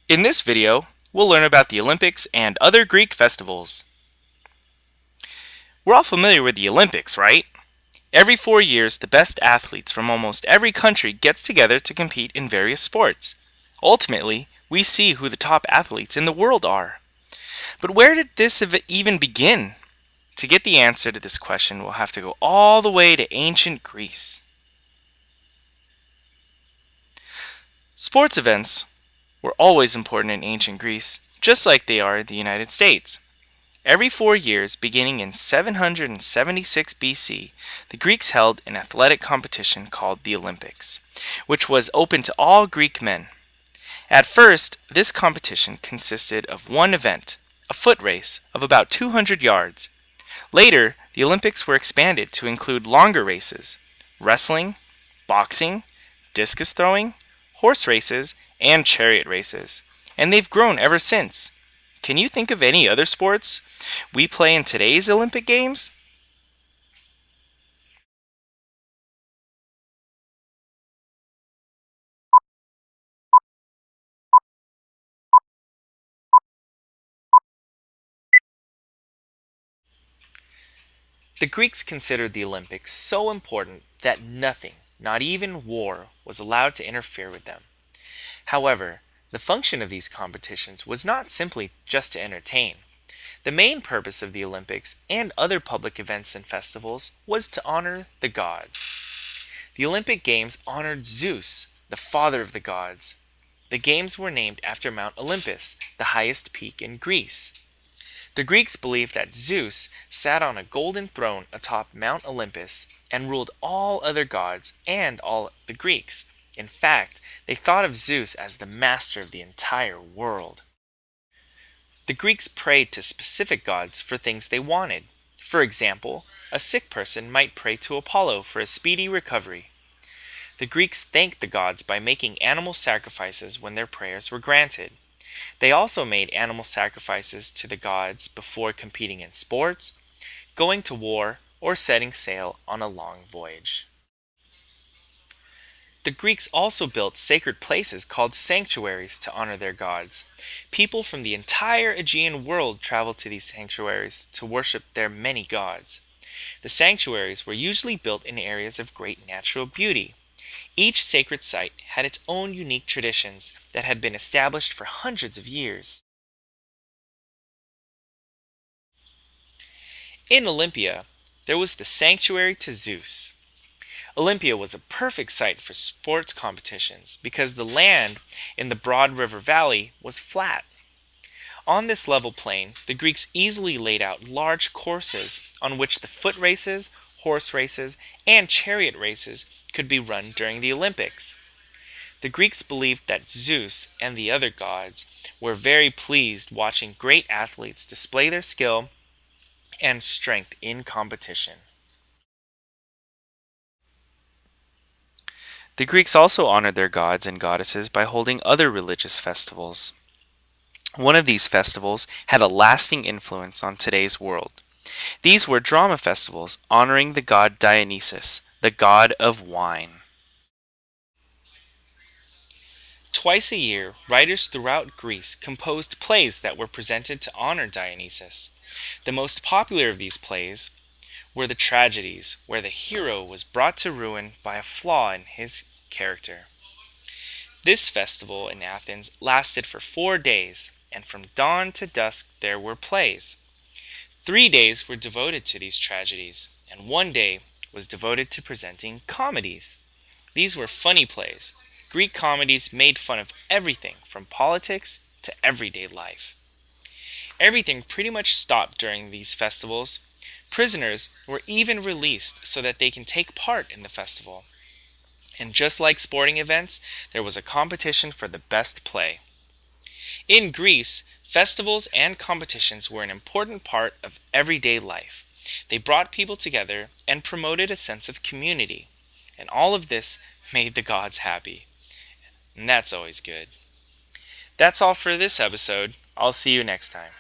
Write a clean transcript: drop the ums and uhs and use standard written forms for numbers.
In this video, we'll learn about the Olympics and other Greek festivals. We're all familiar with the Olympics, right? Every 4 years, the best athletes from almost every country gets together to compete in various sports. Ultimately, we see who the top athletes in the world are. But where did this even begin? To get the answer to this question, we'll have to go all the way to ancient Greece. Sports events were always important in ancient Greece, just like they are in the United States. Every 4 years, beginning in 776 BC, the Greeks held an athletic competition called the Olympics, which was open to all Greek men. At first, this competition consisted of one event, a foot race of about 200 yards. Later, the Olympics were expanded to include longer races, wrestling, boxing, discus throwing, horse races, and chariot races, and they've grown ever since. Can you think of any other sports we play in today's Olympic Games? The Greeks considered the Olympics so important that nothing, not even war, was allowed to interfere with them. However, the function of these competitions was not simply just to entertain. The main purpose of the Olympics and other public events and festivals was to honor the gods. The Olympic Games honored Zeus, the father of the gods. The games were named after Mount Olympus, the highest peak in Greece. The Greeks believed that Zeus sat on a golden throne atop Mount Olympus and ruled all other gods and all the Greeks. In fact, they thought of Zeus as the master of the entire world. The Greeks prayed to specific gods for things they wanted. For example, a sick person might pray to Apollo for a speedy recovery. The Greeks thanked the gods by making animal sacrifices when their prayers were granted. They also made animal sacrifices to the gods before competing in sports, going to war, or setting sail on a long voyage. The Greeks also built sacred places called sanctuaries to honor their gods. People from the entire Aegean world traveled to these sanctuaries to worship their many gods. The sanctuaries were usually built in areas of great natural beauty. Each sacred site had its own unique traditions that had been established for hundreds of years. In Olympia, there was the sanctuary to Zeus. Olympia was a perfect site for sports competitions because the land in the broad river valley was flat. On this level plain, the Greeks easily laid out large courses on which the foot races, horse races, and chariot races could be run during the Olympics. The Greeks believed that Zeus and the other gods were very pleased watching great athletes display their skill and strength in competition. The Greeks also honored their gods and goddesses by holding other religious festivals. One of these festivals had a lasting influence on today's world. These were drama festivals honoring the god Dionysus, the god of wine. Twice a year, writers throughout Greece composed plays that were presented to honor Dionysus. The most popular of these plays were the tragedies, where the hero was brought to ruin by a flaw in his character. This festival in Athens lasted for 4 days, and from dawn to dusk there were plays. 3 days were devoted to these tragedies, and 1 day was devoted to presenting comedies. These were funny plays. Greek comedies made fun of everything from politics to everyday life. Everything pretty much stopped during these festivals. Prisoners were even released so that they can take part in the festival. And just like sporting events, there was a competition for the best play. In Greece, festivals and competitions were an important part of everyday life. They brought people together and promoted a sense of community. And all of this made the gods happy. And that's always good. That's all for this episode. I'll see you next time.